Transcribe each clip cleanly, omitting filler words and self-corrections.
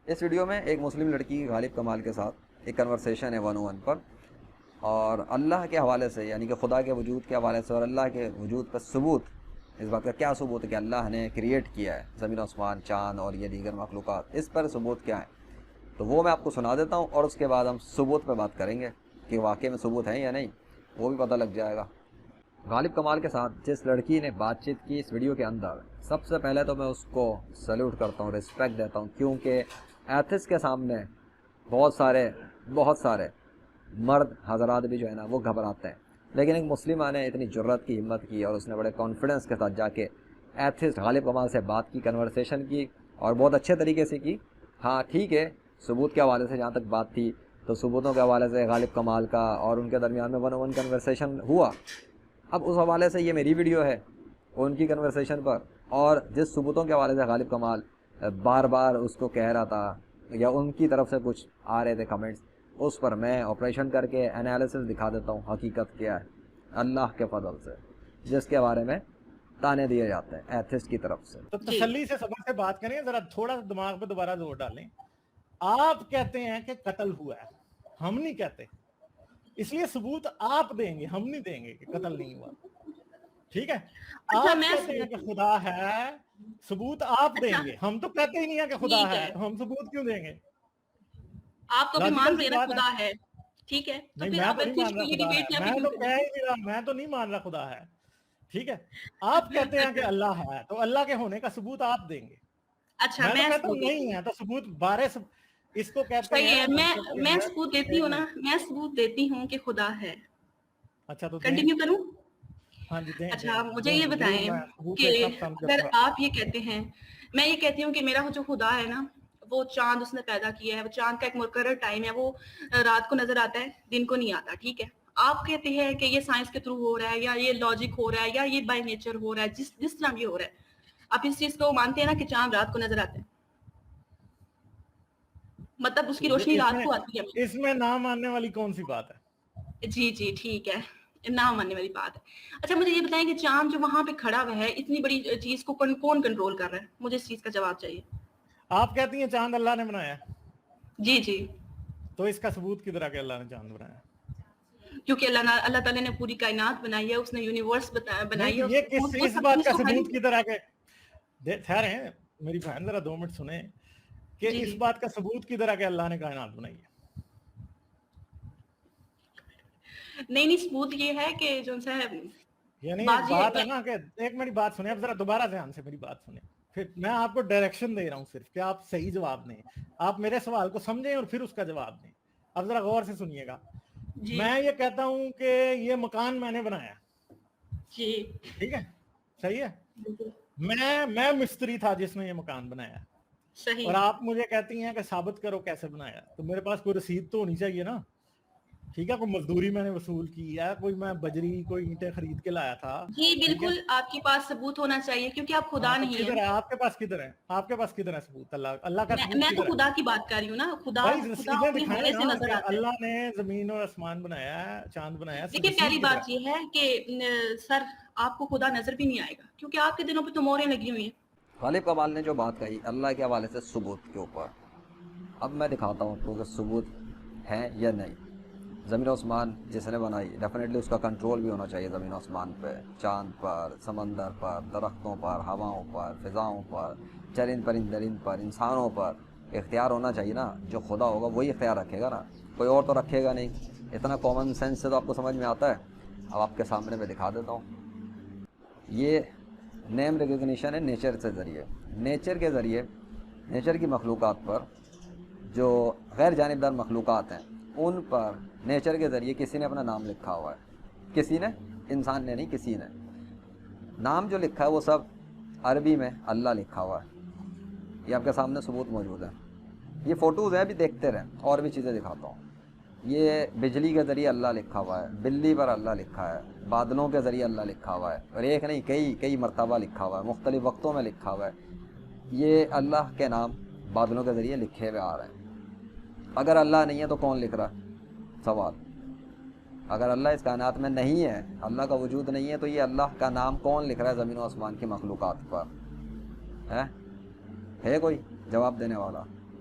اس video میں ایک مسلم لڑکی کی غالب کمال کے ساتھ ایک کنورسیشن ہے 101 پر، اور اللہ کے حوالے سے یعنی کہ خدا کے وجود کے حوالے سے اور اللہ کے وجود کا ثبوت، اس بات کا کیا ثبوت ہے کہ اللہ نے کریٹ کیا ہے زمین و آسمان، چاند اور یہ دیگر مخلوقات، اس پر ثبوت کیا ہے، تو وہ میں آپ کو سنا دیتا ہوں اور اس کے بعد ہم ثبوت پہ بات کریں گے کہ واقعی میں ثبوت ہے یا نہیں، وہ بھی پتہ لگ جائے گا۔ غالب کمال کے ساتھ جس لڑکی نے بات چیت کی اس ویڈیو کے اندر، سب سے پہلے تو میں اس کو سیلوٹ کرتا ہوں، رسپیکٹ دیتا ہوں، کیونکہ ایتھس کے سامنے بہت سارے مرد حضرات بھی جو ہے نا وہ گھبراتے ہیں، لیکن ایک مسلمہ نے اتنی جرت کی، ہمت کی، اور اس نے بڑے کانفیڈنس کے ساتھ جا کے ایتھس غالب کمال سے بات کی، کنورسیشن کی، اور بہت اچھے طریقے سے کی۔ ہاں ٹھیک ہے، ثبوت کے حوالے سے جہاں تک بات تھی تو ثبوتوں کے حوالے سے غالب کمال کا اور ان کے درمیان میں 101 کنورسیشن ہوا۔ اب اس حوالے سے یہ میری ویڈیو ہے ان کی کنورسیشن پر، اور جس ثبوتوں کے حوالے سے غالب کمال بار بار اس کو کہہ رہا تھا یا ان کی طرف سے کچھ آ رہے تھے کمنٹس، اس پر میں آپریشن کر کے انالیسس دکھا دیتا ہوں حقیقت کیا ہے اللہ کے فضل سے، جس کے بارے میں تانے دیے جاتے ہیں ایتھسٹ کی طرف سے۔ تو تسلی سے صبر سے بات کریں، ذرا تھوڑا سا دماغ پہ دوبارہ زور ڈالیں۔ آپ کہتے ہیں کہ قتل ہوا ہے، ہم نہیں کہتے، اس لیے ثبوت آپ دیں گے، ہم نہیں دیں گے کہ قتل نہیں ہوا، ٹھیک ہے؟ آپ کہتے ہیں کہ خدا ہے، ثبوت آپ دیں گے، ہم تو کہتے ہی نہیں ہیں کہ خدا ہے، تو ہم ثبوت کیوں دیں گے؟ آپ تو بھی مان رہے ہیں نا خدا ہے، ٹھیک ہے؟ نہیں، میں تو نہیں مان رہا خدا ہے، میں تو کہہ ہی نہیں رہا، میں تو نہیں مان رہا خدا ہے، ٹھیک ہے؟ آپ کہتے ہیں کہ اللہ ہے، تو اللہ کے ہونے کا ثبوت آپ دیں گے۔ اچھا، میں تو کہتا ہوں نہیں ہے، تو ثبوت بارے اس کو کہتے ہیں۔ صحیح ہے، میں ثبوت دیتی ہوں نا، میں ثبوت دیتی ہوں کہ خدا ہے۔ اچھا تو کنٹینیو کروں؟ ہاں جی دیں۔ اچھا مجھے یہ بتائیں کہ اگر آپ یہ کہتے ہیں، میں یہ کہتی ہوں کہ میرا جو خدا ہے نا وہ چاند اس نے پیدا کیا ہے، وہ چاند کا ایک مقرر ٹائم ہے، وہ رات کو نظر آتا ہے، دن کو نہیں آتا، ٹھیک ہے؟ آپ کہتے ہیں کہ یہ سائنس کے تھرو ہو رہا ہے، یا یہ لاجک ہو رہا ہے، یا یہ بائی نیچر ہو رہا ہے، جس طرح یہ ہو رہا ہے، آپ اس چیز کو مانتے ہیں نا کہ چاند رات کو نظر آتا ہے، مطلب اس کی روشنی رات کو آتی ہے۔ اس میں نہ ماننے والی کون سی بات ہے؟ جی ٹھیک ہے، نہ ماننے والی بات ہے۔ اچھا مجھے یہ بتائیں کہ چاند جو وہاں پہ کھڑا ہوا ہے، اتنی بڑی چیز کو کون کنٹرول کر رہا ہے؟ مجھے اس چیز کا جواب چاہیے۔ آپ کہتی ہیں چاند اللہ نے بنایا؟ جی تو اس کا ثبوت کدھر آ کے اللہ نے چاند بنایا؟ کیونکہ اللہ تعالیٰ نے پوری کائنات بنائی ہے، اس نے یونیورس بنائی ہے۔ یہ اس بات کا ثبوت کدھر آ کے ٹھہرے ہیں میری بہن، ذرا 2 منٹ سنیں کہ اس بات کا ثبوت کدھر آ کے اللہ نے کائنات بنائی ہے؟ نہیں ثبوت یہ ہے کہ جو یعنی بات ہے نا کہ ایک میری بات سنیں، اب ذرا دوبارہ دھیان سے میری بات سنیں، پھر میں آپ کو ڈائریکشن دے رہا ہوں صرف کہ آپ صحیح جواب دیں، آپ میرے سوال کو سمجھیں اور پھر اس کا جواب دیں۔ اب ذرا غور سے سنیے گا، میں یہ کہتا ہوں کہ یہ مکان میں نے بنایا، ٹھیک ہے، صحیح ہے، میں مستری تھا جس نے یہ مکان بنایا، اور آپ مجھے کہتی ہیں کہ ثابت کرو کیسے بنایا، تو میرے پاس کوئی رسید تو ہونی چاہیے نا، ٹھیک ہے؟ کوئی مزدوری میں نے وصول کی ہے، کوئی میں بجری کوئی اینٹیں خرید کے لایا تھا۔ جی بالکل، آپ کے پاس ثبوت ہونا چاہیے کیونکہ آپ خدا نہیں ہیں۔ کدھر ہے آپ کے پاس؟ کدھر ہے آپ کے پاس؟ کدھر ہے ثبوت اللہ کا ثبوت؟ میں تو خدا کی بات کر رہی ہوں نا، خدا رسیدیں اپنے دکھائیں ہونے سے نا نظر کہ آتا ہے۔ اللہ نے زمین اور آسمان بنایا ہے، چاند بنایا ہے۔ دیکھیے پہلی بات یہ ہے کہ سر آپ کو خدا نظر بھی نہیں آئے گا کیونکہ آپ کے دنوں پہ تو موریں لگی ہوئی ہیں۔ غالب کمال نے جو بات کہی اللہ کے حوالے سے ثبوت کے اوپر، اب میں دکھاتا ہوں تو کہ ثبوت ہے یا نہیں۔ زمین و آسمان جس نے بنائی، ڈیفینیٹلی اس کا کنٹرول بھی ہونا چاہیے زمین و آسمان پہ، چاند پر، سمندر پر، درختوں پر، ہواؤں پر، فضاؤں پر، چرند درند پر، انسانوں پر اختیار ہونا چاہیے نا۔ جو خدا ہوگا وہی اختیار رکھے گا نا، کوئی اور تو رکھے گا نہیں۔ اتنا کامن سینس سے تو آپ کو سمجھ میں آتا ہے۔ اب آپ کے سامنے میں دکھا دیتا ہوں، یہ نیم ریکگنیشن ہے نیچر سے ذریعے، نیچر کے ذریعے، نیچر کی مخلوقات پر، جو غیر جانبدار مخلوقات ہیں ان پر نیچر کے ذریعے کسی نے اپنا نام لکھا ہوا ہے۔ کسی نے، انسان نے نہیں، کسی نے نام جو لکھا ہے وہ سب عربی میں اللہ لکھا ہوا ہے۔ یہ آپ کے سامنے ثبوت موجود ہے، یہ فوٹوز ہیں، ابھی دیکھتے رہیں، اور بھی چیزیں دکھاتا ہوں۔ یہ بجلی کے ذریعے اللہ لکھا ہوا ہے، بلی پر اللہ لکھا ہے، بادلوں کے ذریعے اللہ لکھا ہوا ہے، اور ایک نہیں کئی مرتبہ لکھا ہوا ہے، مختلف وقتوں میں لکھا ہوا ہے۔ یہ اللہ کے نام بادلوں کے ذریعے لکھے ہوئے آ رہے ہیں۔ اگر اللہ نہیں ہے تو کون لکھ رہا ہے؟ سوال۔ اگر اللہ اس کائنات میں نہیں ہے، اللہ کا وجود نہیں ہے، تو یہ اللہ کا نام کون لکھ رہا ہے زمین و آسمان کی مخلوقات پر؟ ہے کوئی جواب دینے والا؟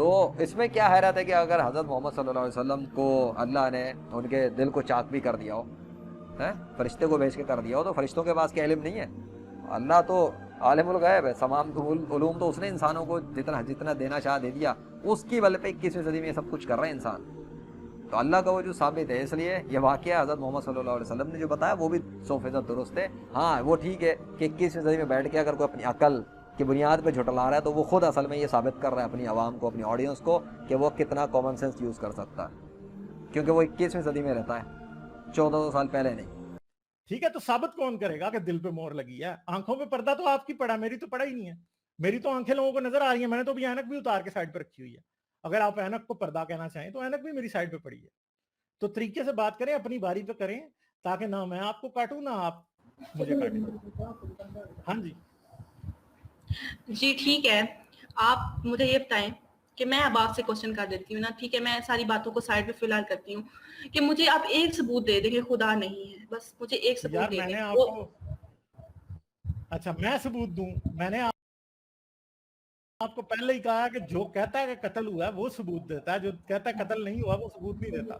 تو اس میں کیا حیرت ہے کہ اگر حضرت محمد صلی اللہ علیہ وسلم کو اللہ نے ان کے دل کو چاک بھی کر دیا ہو, فرشتے کو بھیج کے کر دیا ہو, تو فرشتوں کے پاس کیا علم نہیں ہے؟ اللہ تو عالم الغیب ہے, تمام علوم تو اس نے انسانوں کو جتنا دینا چاہ دے دیا. اس کی بل پہ 21ویں صدی میں یہ سب کچھ کر رہے ہیں انسان. تو اللہ کا وہ جو ثابت ہے, اس لیے یہ واقعہ حضرت محمد صلی اللہ علیہ وسلم نے جو بتایا وہ بھی 100% درست ہے. ہاں وہ ٹھیک ہے کہ 21ویں صدی میں بیٹھ کے اگر کوئی اپنی عقل کی بنیاد پہ جھٹلا رہا ہے تو وہ خود اصل میں یہ ثابت کر رہا ہے اپنی عوام کو, اپنی آڈینس کو, کہ وہ کتنا کامن سینس یوز کر سکتا ہے, کیونکہ وہ 21ویں صدی میں رہتا ہے, 1400 سال پہلے نہیں. ٹھیک ہے, تو ثابت کون کرے گا کہ دل پہ مہر لگی ہے؟ آنکھوں پہ پردہ تو آپ کی پڑا, میری تو پڑا ہی نہیں ہے. میری تو آنکھیں لوگوں کو نظر آ رہی ہیں, میں نے تو بھی اینک بھی اتار کے سائڈ پہ رکھی ہوئی ہے. اگر آپ اینک کو پردہ کہنا چاہیں تو اینک بھی میری سائڈ پہ پڑی ہے. تو طریقے سے بات کریں, اپنی باری پہ کریں, تاکہ نہ میں آپ کو کاٹوں نہ آپ مجھے کاٹیں. ہاں جی جی ٹھیک ہے, آپ مجھے یہ بتائیں کہ میں اب آپ سے کوشچن کر دیتی ہوں نا, ٹھیک ہے, میں ساری باتوں کو سائڈ پہ فی الحال کرتی ہوں, کہ مجھے آپ ایک ثبوت دے دیں کہ خدا نہیں ہے, بس مجھے ایک ثبوت دے دیں. اچھا میں ثبوت دوں؟ میں نے آپ کو پہلے ہی کہا کہ جو کہتا ہے کہ قتل ہوا ہے وہ ثبوت دیتا ہے, جو کہتا ہے قتل نہیں ہوا وہ ثبوت نہیں دیتا.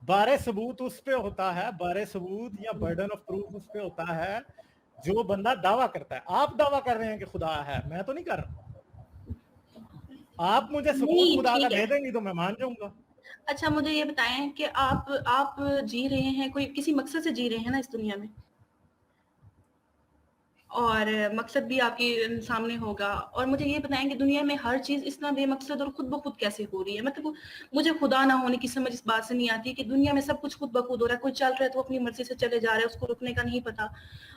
بارے ثبوت اس پہ ہوتا ہے, بارے ثبوت یا برڈن آف پروف اس پہ ہوتا ہے جو بندہ دعویٰ کرتا ہے. آپ دعویٰ کر رہے ہیں کہ خدا ہے, میں تو نہیں کر رہا. آپ مجھے ثبوت خدا کا دے دیں گی تو میں مان جاؤں گا. اچھا مجھے یہ بتائیں کہ آپ جی رہے ہیں, کوئی کسی مقصد سے جی رہے ہیں نا اس دنیا میں, اور مقصد بھی آپ کے سامنے ہوگا, اور مجھے یہ بتائیں کہ دنیا میں ہر چیز اس طرح بے مقصد اور خود بخود کیسے ہو رہی ہے؟ مطلب مجھے خدا نہ ہونے کی سمجھ اس بات سے نہیں آتی کہ دنیا میں سب کچھ خود بخود ہو رہا ہے. کوئی چل رہا ہے تو اپنی مرضی سے چلے جا رہا ہے, اس کو رکنے کا نہیں پتا,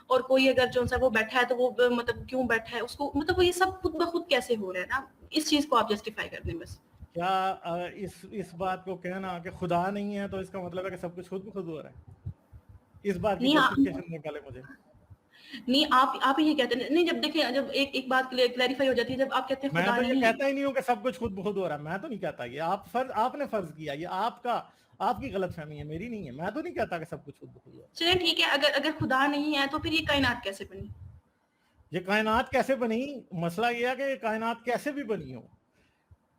اور کوئی اگر جو سا وہ بیٹھا ہے تو وہ مطلب کیوں بیٹھا ہے اس کو, مطلب وہ یہ سب خود بخود کیسے ہو رہا ہے نا, اس چیز کو آپ جسٹیفائی کر دیں بس. کیا اس بات کو کہنا کہ خدا نہیں ہے تو اس کا مطلب ہے کہ سب کچھ خود بخود ہو رہا ہے؟ اس بات کی جسٹیفیکیشن نکالے مجھے. نہیں, آپ ہی کہتے ہیں. نہیں, جب دیکھیں, جب ایک بات کلیریفائی ہو جاتی ہے, جب آپ کہتے ہیں خدا نہیں, میں تو یہ کہتا ہی نہیں ہوں کہ سب کچھ خود بخود ہو رہا ہے, میں تو نہیں کہتا. یہ آپ نے فرض کیا, یہ آپ کی غلط فہمی ہے, میری نہیں ہے. میں تو نہیں کہتا کہ سب کچھ خود بخود ہو رہا ہے. چلیں ٹھیک ہے, اگر خدا نہیں ہے تو پھر یہ کائنات کیسے بنی؟ یہ کائنات کیسے بنی؟ مسئلہ یہ ہے کہ یہ کائنات کیسے بھی بنی ہو,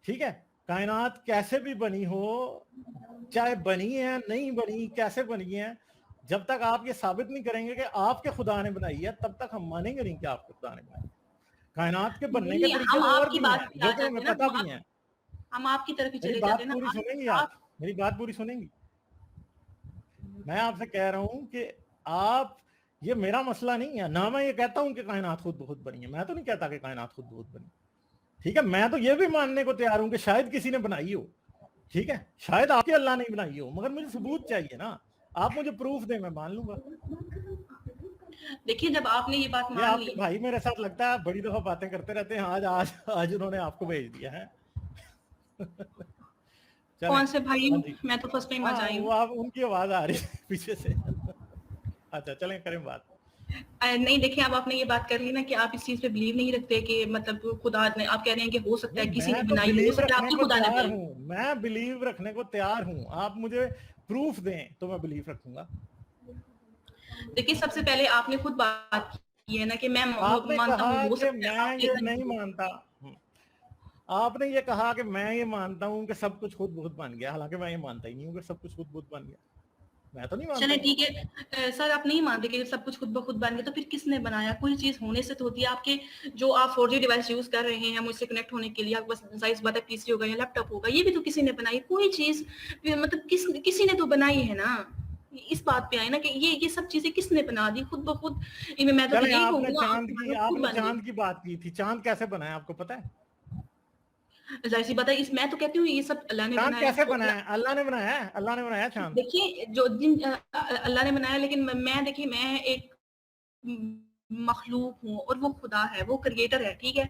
ٹھیک ہے, کائنات کیسے بھی بنی ہو, چاہے بنی ہے نہیں بنی, کیسے بنی ہے, جب تک آپ یہ ثابت نہیں کریں گے کہ آپ کے خدا نے بنائی ہے تب تک ہم مانیں گے نہیں کہ آپ کے خدا نے بنائی. کائنات کے بننے کے طریقے اور بھی ہیں جو کہ ہمیں پتہ بھی ہیں. ہم آپ کی طرف ہی چلے جاتے ہیں نا. میری بات پوری سنیں گی آپ؟ میری بات پوری سنیں گی؟ میں آپ سے کہہ رہا ہوں کہ آپ, یہ میرا مسئلہ نہیں ہے, نہ میں یہ کہتا ہوں کہ کائنات خود بخود بنی ہے. میں تو نہیں کہتا کہ کائنات خود بخود بنی, ٹھیک ہے. میں تو یہ بھی ماننے کو تیار ہوں کہ شاید کسی نے بنائی ہو, ٹھیک ہے, شاید آپ کے اللہ نے بنائی ہو, مگر مجھے ثبوت چاہیے نا. آپ مجھے پروف دیں, میں مان لوں گا. دیکھیے جب آپ نے یہ بات مان لی, بھائی میرے ساتھ لگتا ہے بڑی دفعہ باتیں کرتے رہتے ہیں, آج انہوں نے آپ کو بھیج دیا ہے. کون سے بھائی؟ میں تو فرسٹ ٹائم آج آئی ہوں. وہ ان کی آواز آ رہی ہے پیچھے سے. اچھا چلیں کریں بات. نہیں دیکھیں, اب آپ نے یہ بات کر لی نا کہ آپ اس چیز پہ بلیو نہیں رکھتے کہ مطلب خدا نے, آپ کہہ رہے ہیں کہ ہو سکتا ہے کسی نے بنائی, ہو سکتا ہے آپ کی خدا نے بنائی. میں بلیو رکھنے کو تیار ہوں, آپ مجھے پروف دیں تو میں بلیو رکھوں گا. دیکھیے سب سے پہلے آپ نے خود بات کی ہے نا کہ میں مانتا ہوں, ہو سکتا ہے میں یہ نہیں مانتا. آپ نے یہ کہا کہ میں یہ مانتا ہوں کہ سب کچھ خود بخود بن گیا, حالانکہ میں یہ مانتا ہی نہیں ہوں کہ سب کچھ خود بخود بن گیا. میں تو نہیں مانتا. چلیں ٹھیک ہے سر, آپ نہیں مانتے کہ سب کچھ خود بخود بن گیا, تو پھر کس نے بنایا؟ کوئی چیز ہونے سے تو ہوتی ہے. آپ کے جو آپ 4G ڈیوائس یوز کر رہے ہیں مجھ سے کنیکٹ ہونے کے لیے, آپ بس ظاہر بات ہے پی سی ہوگا یا لیپ ٹاپ ہوگا, یہ بھی تو کسی نے بنائی. کوئی چیز مطلب کسی نے تو بنائی ہے نا. اس بات پہ آئے نا کہ یہ سب چیزیں کس نے بنا دی خود بخود. میں تو یہی آپ کہوں نے چاند کی بات کی تھی, چاند کیسے بنایا آپ کو پتا ہے؟ ظاہر سی بات ہے, میں تو کہتی ہوں یہ سب اللہ نے بنایا. کیسے بنایا؟ اللہ نے بنایا ہے, اللہ نے بنایا چاند. دیکھیے جو جن اللہ نے بنایا, لیکن دیکھیے میں ایک مخلوق ہوں اور وہ خدا ہے, وہ کریٹر ہے, ٹھیک ہے,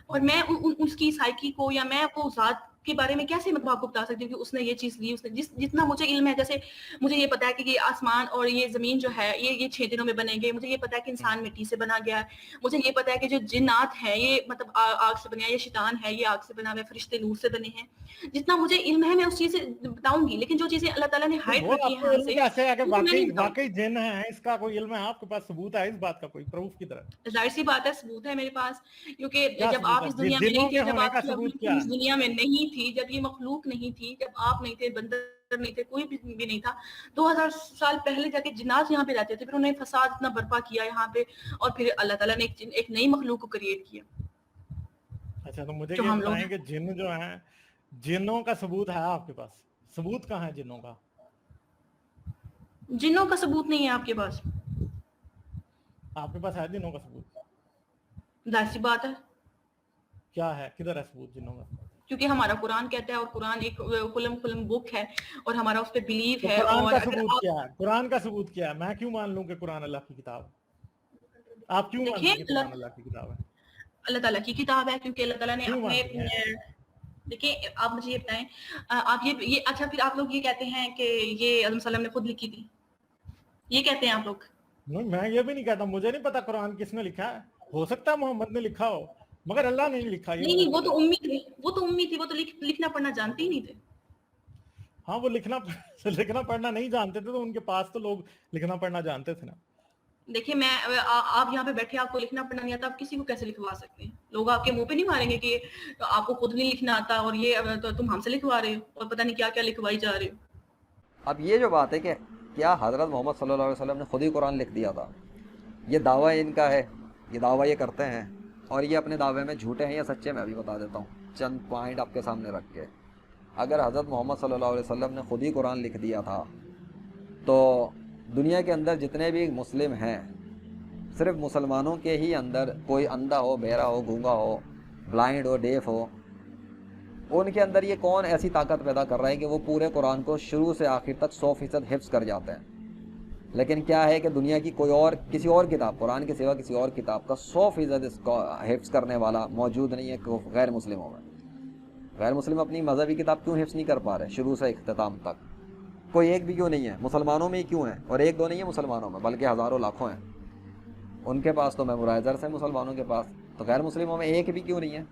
اور میں اس کی سائیکی کو یا میں وہ ذات کے بارے میں کیسے مطلب آپ کو بتا سکتی ہوں کہ اس نے یہ چیز لی, اس نے جتنا مجھے علم ہے. جیسے مجھے یہ پتا ہے کہ یہ آسمان اور یہ زمین جو ہے یہ 6 دنوں میں بنیں گے. مجھے یہ پتا ہے کہ انسان مٹی سے بنا گیا ہے. مجھے یہ پتا ہے کہ جو جنات ہیں یہ مطلب آگ سے بنے ہیں, یہ شیطان ہے یہ آگ سے بنا ہوا ہے, فرشتے نور سے بنے ہیں. جتنا مجھے علم ہے میں اس چیز سے بتاؤں گی, لیکن جو چیزیں اللہ تعالیٰ نے ہائڈ رکھی ہے ہم سے, واقعی جن ہے, اس کا کوئی علم ہے آپ کے پاس؟ ثبوت ہے اس بات کا کوئی پروف کی طرح؟ ظاہر سی بات ہے ثبوت ہے میرے پاس, کیونکہ جب آپ اس دنیا میں نہیں تھے, جب آپ اس دنیا میں نہیں تھی، جب یہ مخلوق نہیں تھی، جب آپ نہیں تھے، بندر نہیں تھے، کوئی بھی نہیں تھا، 2000 سال پہلے جا کے جنات یہاں پہ رہتے تھے، پھر انہوں نے فساد اتنا برپا کیا یہاں پہ، اور پھر اللہ تعالیٰ نے ایک نئی مخلوق کو کریٹ کیا. اچھا تو مجھے جو یہ ہم لوگ بتائیں کہ جن جو ہیں، جنوں کا ثبوت ہے آپ کے پاس؟ ثبوت کہاں ہے جنوں کا؟ جنوں کا ثبوت نہیں ہے آپ کے پاس. آپ کے پاس ہے جنوں کا ثبوت؟ ظاہر سی بات ہے. کیا ہے، کدھر ہے ثبوت جنوں کا؟ کیونکہ ہمارا قرآن کہتا ہے، اور قرآن ایک کھلم بک ہے، اور ہمارا اس پہ بلیو تو ہے. قرآن اور کا اگر ثبوت آپ کیا ہے؟ قرآن کا ثبوت کیا ہے؟ میں کیوں مان لوں کہ قرآن اللہ کی کتاب ہے؟ آپ کیوں مانتی ہیں کہ قرآن اللہ کی کتاب ہے؟ اللہ تعالیٰ کی کتاب ہے، کیونکہ اللہ تعالیٰ نے کیوں اپنے مانتی ہیں؟ دیکھیں آپ مجھے یہ بتائیں، آپ یہ اچھا پھر آپ لوگ یہ کہتے ہیں کہ یہ علیہ السلام نے خود لکھی تھی، یہ کہتے ہیں آپ لوگ؟ نہیں، میں یہ بھی نہیں کہتا، مجھے نہیں پتا قرآن کس نے لکھا ہے. ہو سکتا ہے محمد نے لکھا ہو، مگر اللہ نے نہیں لکھا. یہ نہیں، مجھے وہ پتا تو ہے. امی تھی، وہ تو امی تھی، وہ تو لکھنا پڑھنا جانتی ہی نہیں تھے. ہاں وہ لکھنا پڑھنا نہیں جانتے تھے، تو ان کے پاس تو لوگ لکھنا پڑھنا جانتے تھے نا. دیکھیں میں آپ یہاں پہ بیٹھے، آپ کو لکھنا پڑھنا نہیں آتا، آپ کسی کو کیسے لکھوا سکتے ہیں؟ لوگ آپ کے منہ پہ نہیں ماریں گے کہ آپ کو خود نہیں لکھنا آتا اور یہ تو تم ہم سے لکھوا رہے ہو، اور پتہ نہیں کیا کیا لکھوائی جا رہے ہو. اب یہ جو بات ہے کہ کیا حضرت محمد صلی اللہ علیہ وسلم نے خود ہی قرآن لکھ دیا تھا، یہ دعویٰ ان کا ہے، یہ دعویٰ یہ کرتے ہیں، اور یہ اپنے دعوے میں جھوٹے ہیں یا سچے میں ابھی بتا دیتا ہوں چند پوائنٹ آپ کے سامنے رکھ کے. اگر حضرت محمد صلی اللہ علیہ وسلم نے خود ہی قرآن لکھ دیا تھا تو دنیا کے اندر جتنے بھی مسلم ہیں، صرف مسلمانوں کے ہی اندر کوئی اندھا ہو، بہرا ہو، گونگا ہو، بلائنڈ ہو، ڈیف ہو، ان کے اندر یہ کون ایسی طاقت پیدا کر رہا ہے کہ وہ پورے قرآن کو شروع سے آخر تک 100% حفظ کر جاتے ہیں؟ لیکن کیا ہے کہ دنیا کی کوئی اور کسی اور کتاب، قرآن کے سوا کسی اور کتاب کا 100% اس کو حفظ کرنے والا موجود نہیں ہے غیر مسلموں میں. غیر مسلم اپنی مذہبی کتاب کیوں حفظ نہیں کر پا رہے شروع سے اختتام تک؟ کوئی ایک بھی کیوں نہیں ہے؟ مسلمانوں میں ہی کیوں ہیں؟ اور ایک دو نہیں ہے مسلمانوں میں، بلکہ ہزاروں لاکھوں ہیں. ان کے پاس تو میمورائزرس ہیں مسلمانوں کے پاس، تو غیر مسلموں میں ایک بھی کیوں نہیں ہے؟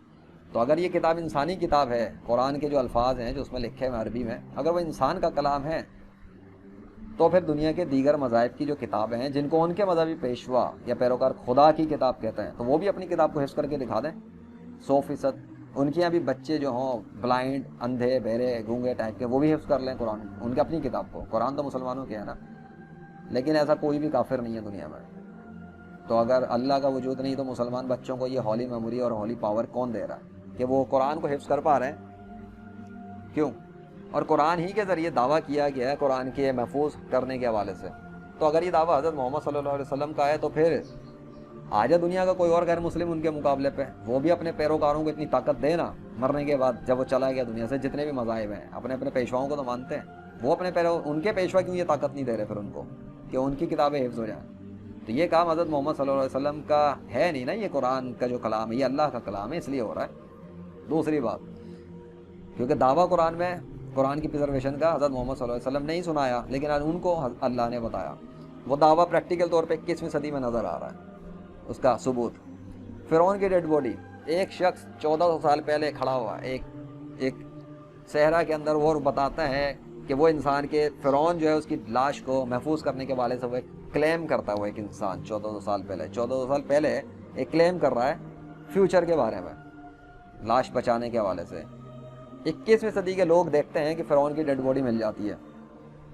تو اگر یہ کتاب انسانی کتاب ہے، قرآن کے جو الفاظ ہیں جو اس میں لکھے ہوئے عربی میں، اگر وہ انسان کا کلام ہے، تو پھر دنیا کے دیگر مذاہب کی جو کتابیں ہیں جن کو ان کے مذہبی پیشوا یا پیروکار خدا کی کتاب کہتے ہیں، تو وہ بھی اپنی کتاب کو حفظ کر کے دکھا دیں 100%. ان کے یہاں بھی بچے جو ہوں بلائنڈ، اندھے، بہرے، گونگے ٹائپ کے، وہ بھی حفظ کر لیں قرآن، ان کی اپنی کتاب کو. قرآن تو مسلمانوں کے ہے نا. لیکن ایسا کوئی بھی کافر نہیں ہے دنیا میں. تو اگر اللہ کا وجود نہیں تو مسلمان بچوں کو یہ ہولی میموری اور ہولی پاور کون دے رہا ہے کہ وہ قرآن کو حفظ کر پا رہے ہیں؟ کیوں؟ اور قرآن ہی کے ذریعے دعویٰ کیا گیا ہے قرآن کے محفوظ کرنے کے حوالے سے. تو اگر یہ دعویٰ حضرت محمد صلی اللہ علیہ وسلم کا ہے تو پھر آ جائے دنیا کا کوئی اور غیر مسلم ان کے مقابلے پہ، وہ بھی اپنے پیروکاروں کو اتنی طاقت دے نا مرنے کے بعد، جب وہ چلا گیا دنیا سے. جتنے بھی مذاہب ہیں اپنے اپنے پیشواؤں کو تو مانتے ہیں، وہ اپنے ان کے پیشوا کیوں یہ طاقت نہیں دے رہے پھر ان کو کہ ان کی کتابیں حفظ ہو جائیں؟ تو یہ کام حضرت محمد صلی اللہ علیہ وسلم کا ہے نہیں نا. یہ قرآن کا جو کلام ہے یہ اللہ کا کلام ہے، اس لیے ہو رہا ہے. دوسری بات، کیونکہ دعویٰ قرآن میں قرآن کی پریزرویشن کا حضرت محمد صلی اللہ علیہ وسلم نہیں سنایا، لیکن ان کو اللہ نے بتایا. وہ دعویٰ پریکٹیکل طور پہ 21ویں صدی میں نظر آ رہا ہے. اس کا ثبوت فرعون کی ڈیڈ باڈی، ایک شخص 1400 سال پہلے کھڑا ہوا ایک صحرا کے اندر، وہ بتاتا ہے کہ وہ انسان کے فرعون جو ہے اس کی لاش کو محفوظ کرنے کے والے سے وہ ایک کلیم کرتا ہے. وہ ایک انسان 1400 سال پہلے ایک کلیم کر رہا ہے فیوچر کے بارے میں لاش بچانے کے حوالے سے. 21ویں صدی کے لوگ دیکھتے ہیں کہ فرعون کی ڈیڈ باڈی مل جاتی ہے.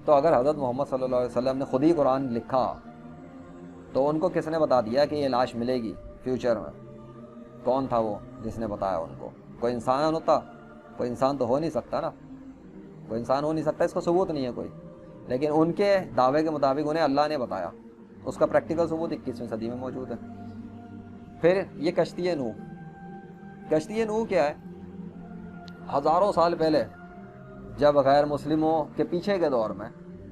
تو اگر حضرت محمد صلی اللہ علیہ وسلم نے خود ہی قرآن لکھا تو ان کو کس نے بتا دیا کہ یہ لاش ملے گی فیوچر میں؟ کون تھا وہ جس نے بتایا ان کو؟ کوئی انسان ہوتا؟ کوئی انسان تو ہو نہیں سکتا نا، کوئی انسان ہو نہیں سکتا، اس کا ثبوت نہیں ہے کوئی. لیکن ان کے دعوے کے مطابق انہیں اللہ نے بتایا، اس کا پریکٹیکل ثبوت 21ویں صدی میں موجود ہے. پھر یہ کشتی نوح کیا ہے؟ ہزاروں سال پہلے جب غیر مسلموں کے پیچھے کے دور میں،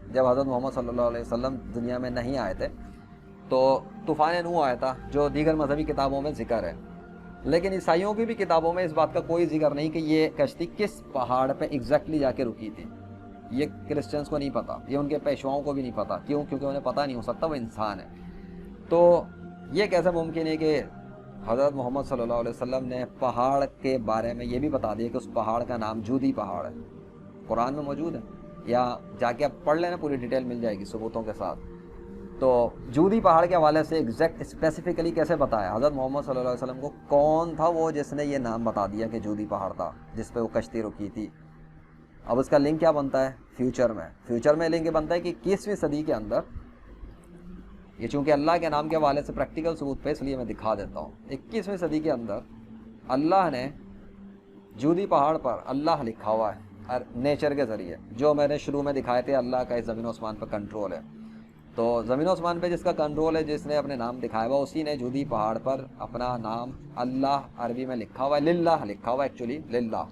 جب حضرت محمد صلی اللہ علیہ وسلم دنیا میں نہیں آئے تھے، تو طوفان نوح آیا تھا جو دیگر مذہبی کتابوں میں ذکر ہے. لیکن عیسائیوں کی بھی کتابوں میں اس بات کا کوئی ذکر نہیں کہ یہ کشتی کس پہاڑ پہ ایگزیکٹلی جا کے رکی تھی. یہ کرسچنس کو نہیں پتا، یہ ان کے پیشواؤں کو بھی نہیں پتا. کیوں؟ کیونکہ انہیں پتہ نہیں ہو سکتا، وہ انسان ہے. تو یہ کیسے ممکن ہے کہ حضرت محمد صلی اللہ علیہ وسلم نے پہاڑ کے بارے میں یہ بھی بتا دیا کہ اس پہاڑ کا نام جودی پہاڑ ہے؟ قرآن میں موجود ہے، یا جا کے آپ پڑھ لینا، پوری ڈیٹیل مل جائے گی ثبوتوں کے ساتھ. تو جودی پہاڑ کے حوالے سے ایگزیکٹ اسپیسیفکلی کیسے بتایا حضرت محمد صلی اللہ علیہ وسلم کو کون تھا وہ جس نے یہ نام بتا دیا کہ جودی پہاڑ تھا جس پہ وہ کشتی رکی تھی. اب اس کا لنک کیا بنتا ہے فیوچر میں لنک بنتا ہے کہ 21ویں صدی کے اندر یہ چونکہ اللہ کے نام کے حوالے سے پریکٹیکل ثبوت پہ اس لیے میں دکھا دیتا ہوں. 21ویں صدی کے اندر اللہ نے جودی پہاڑ پر اللہ لکھا ہوا ہے نیچر کے ذریعے, جو میں نے شروع میں دکھائے تھے اللہ کا اس زمین و آسمان پر کنٹرول ہے. تو زمین و آسمان پہ جس کا کنٹرول ہے, جس نے اپنے نام دکھایا ہوا, اسی نے جودی پہاڑ پر اپنا نام اللہ عربی میں لکھا ہوا ہے, للہ لکھا ہوا ہے ایکچولی للہ.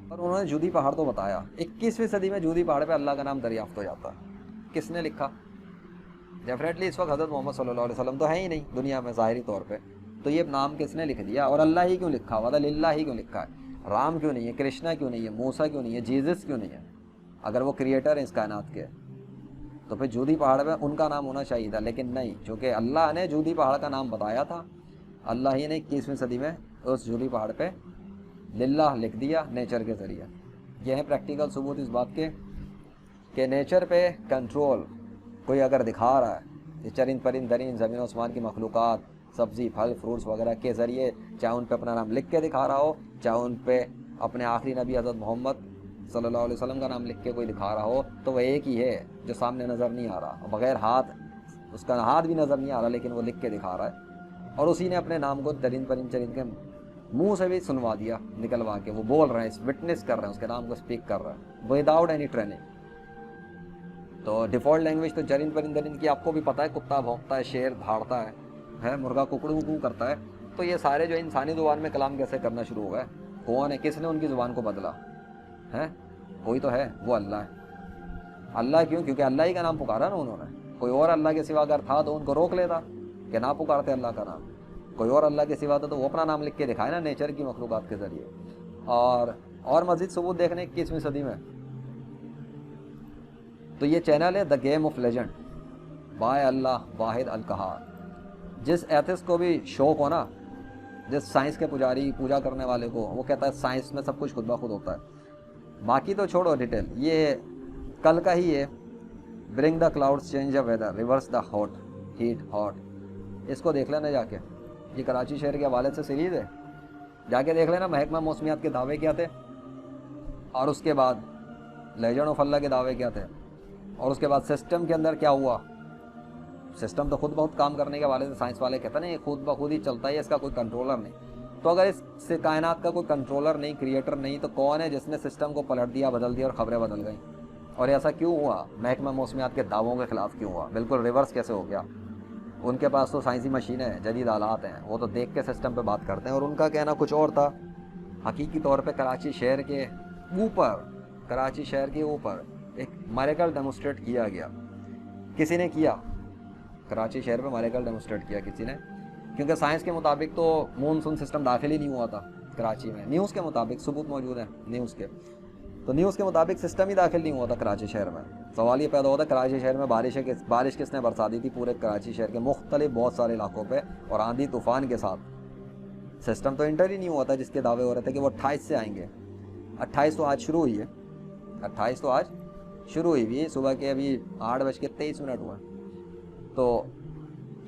اور انہوں نے جودی پہاڑ تو بتایا. 21ویں صدی میں جودی پہاڑ پہ اللہ کا نام دریافت ہو جاتا ہے. کس نے لکھا؟ ڈیفینیٹلی اس وقت حضرت محمد صلی اللہ علیہ وسلم تو ہے ہی نہیں دنیا میں ظاہری طور پہ, تو یہ نام کس نے لکھ دیا؟ اور اللہ ہی کیوں لکھا ہوا تھا, للہ ہی کیوں لکھا ہے؟ رام کیوں نہیں ہے, کرشنا کیوں نہیں ہے, موسیٰ کیوں نہیں ہے, جیزس کیوں نہیں ہے؟ اگر وہ کریٹر ہیں اس کائنات کے تو پھر جودی پہاڑ پہ ان کا نام ہونا چاہیے تھا, لیکن نہیں, چونکہ اللہ نے جودی پہاڑ کا نام بتایا تھا, اللہ ہی نے 21ویں صدی میں اس جودی پہاڑ پہ للہ لکھ دیا نیچر کے ذریعے. یہ ہے پریکٹیکل ثبوت اس بات کے کہ نیچر پہ کنٹرول کوئی اگر دکھا رہا ہے, یہ چرند پرند درند زمین و آسمان کی مخلوقات, سبزی پھل فروٹس وغیرہ کے ذریعے, چاہے ان پہ اپنا نام لکھ کے دکھا رہا ہو, چاہے ان پہ اپنے آخری نبی حضرت محمد صلی اللہ علیہ وسلم کا نام لکھ کے کوئی دکھا رہا ہو, تو وہ ایک ہی ہے جو سامنے نظر نہیں آ رہا, بغیر ہاتھ, اس کا ہاتھ بھی نظر نہیں آ رہا, لیکن وہ لکھ کے دکھا رہا ہے. اور اسی نے اپنے نام کو درند پرند چرند کے منہ سے بھی سنوا دیا, نکلوا کے وہ بول رہے ہیں, وٹنس کر رہے ہیں, اس کے نام کو اسپیک کر رہے ہیں وداؤٹ اینی ٹریننگ. تو ڈیفالٹ لینگویج تو چرند پرند درند کی آپ کو بھی پتہ ہے, کتا بھونکتا ہے, شیر دھاڑتا ہے, مرغا ککڑو کو کرتا ہے. تو یہ سارے جو انسانی زبان میں کلام کیسے کرنا شروع ہو گئے؟ کون ہے, کس نے ان کی زبان کو بدلا ہے؟ کوئی تو ہے, وہ اللہ ہے. اللہ کیوں؟ کیونکہ اللہ ہی کا نام پکارا نا انہوں نے. کوئی اور اللہ کے سوا اگر تھا تو ان کو روک لیتا کہ نہ پکارتے اللہ کا نام. کوئی اور اللہ کے سوا تھا تو وہ اپنا نام لکھ کے دکھائے نا نیچر کی مخلوقات کے ذریعے. اور مزید ثبوت دیکھنے 21ویں صدی میں تو یہ چینل ہے the game of legend by Allah Wahid Alqahhar. جس ایتھسٹ کو بھی شوق ہو نا, جس سائنس کے پجاری پوجا کرنے والے کو, وہ کہتا ہے سائنس میں سب کچھ خود بخود ہوتا ہے. باقی تو چھوڑو ڈیٹیل, یہ کل کا ہی ہے, bring the clouds change the weather reverse the heat hot. اس کو دیکھ لینا جا کے, یہ کراچی شہر کے حوالے سے سیریز ہے, جا کے دیکھ لینا محکمہ موسمیات کے دعوے کیا تھے, اور اس کے بعد لیجنڈ آف اللہ کے دعوے کیا تھے, اور اس کے بعد سسٹم کے اندر کیا ہوا. سسٹم تو خود بہت کام کرنے کے حوالے سے سائنس والے کہتے ہیں یہ خود بخود ہی چلتا ہے, اس کا کوئی کنٹرولر نہیں. تو اگر اس سے کائنات کا کوئی کنٹرولر نہیں, کریٹر نہیں, تو کون ہے جس نے سسٹم کو پلٹ دیا, بدل دیا اور خبریں بدل گئیں؟ اور ایسا کیوں ہوا؟ محکمہ موسمیات کے دعووں کے خلاف کیوں ہوا؟ بالکل ریورس کیسے ہو گیا؟ ان کے پاس تو سائنسی مشینیں ہیں, جدید آلات ہیں, وہ تو دیکھ کے سسٹم پہ بات کرتے ہیں, اور ان کا کہنا کچھ اور تھا. حقیقی طور پہ کراچی شہر کے اوپر ایک میریکل ڈیمونسٹریٹ کیا گیا. کسی نے کیا کراچی شہر پہ میریکل ڈیمونسٹریٹ کیا کسی نے, کیونکہ سائنس کے مطابق تو مونسون سسٹم داخل ہی نہیں ہوا تھا کراچی میں. نیوز کے مطابق ثبوت موجود ہیں نیوز کے, تو نیوز کے مطابق سسٹم ہی داخل نہیں ہوا تھا کراچی شہر میں. سوال یہ پیدا ہوتا ہے کراچی شہر میں بارش کس نے برسا دی تھی پورے کراچی شہر کے مختلف بہت سارے علاقوں پہ, اور آندھی طوفان کے ساتھ. سسٹم تو انٹر ہی نہیں ہوا تھا جس کے دعوے ہو رہے تھے کہ وہ 28 سے آئیں گے. 28 تو آج شروع ہوئی ہے, 28 تو آج شروع ہوئی بھی, صبح کے ابھی 8:23 ہوئے. تو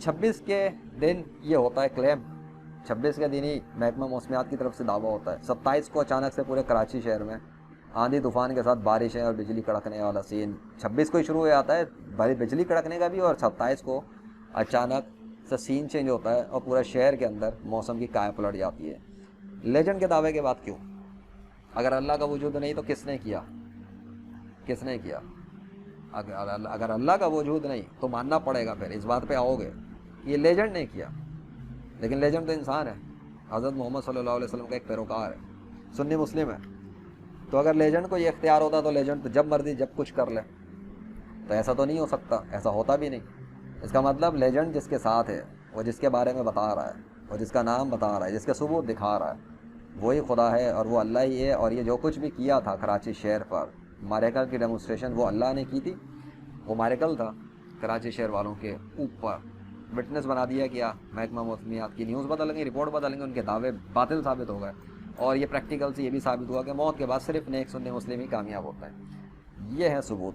26 کے دن یہ ہوتا ہے کلیم, 26 کے دن ہی محکمہ موسمیات کی طرف سے دعویٰ ہوتا ہے. 27 کو اچانک سے پورے کراچی شہر میں آندھی طوفان کے ساتھ بارشیں اور بجلی کڑکنے والا سین 26 کو ہی شروع ہو جاتا ہے, بجلی کڑکنے کا بھی, اور 27 کو اچانک سے سین چینج ہوتا ہے اور پورا شہر کے اندر موسم کی کائے پلٹ جاتی ہے. لیجنڈ کے دعوے کے بعد کیوں؟ اگر اللہ کا وجود نہیں تو کس نے کیا؟ اگر اللہ کا وجود نہیں تو ماننا پڑے گا, پھر اس بات پہ آؤ گے یہ لیجنڈ نے کیا. لیکن لیجنڈ تو انسان ہے, حضرت محمد صلی اللہ علیہ وسلم کا ایک پیروکار ہے, سنی مسلم ہے. تو اگر لیجنڈ کو یہ اختیار ہوتا تو لیجنڈ تو جب مرضی جب کچھ کر لے, تو ایسا تو نہیں ہو سکتا, ایسا ہوتا بھی نہیں. اس کا مطلب لیجنڈ جس کے ساتھ ہے, وہ جس کے بارے میں بتا رہا ہے, وہ جس کا نام بتا رہا ہے, جس کے ثبوت دکھا رہا ہے, وہی خدا ہے اور وہ اللہ ہی ہے. اور یہ جو کچھ بھی کیا تھا کراچی شہر پر, میریکل کی ڈیمونسٹریشن وہ اللہ نے کی تھی, وہ میریکل تھا کراچی شہر والوں کے اوپر. وٹنس بنا دیا کیا محکمہ موسمیات کی, نیوز بدل گئی, رپورٹ بدل گئی, ان کے دعوے باطل ثابت ہو گئے. اور یہ پریکٹیکل سے یہ بھی ثابت ہوا کہ موت کے بعد صرف نیک سنی مسلم ہی کامیاب ہوتا ہے. یہ ہے ثبوت.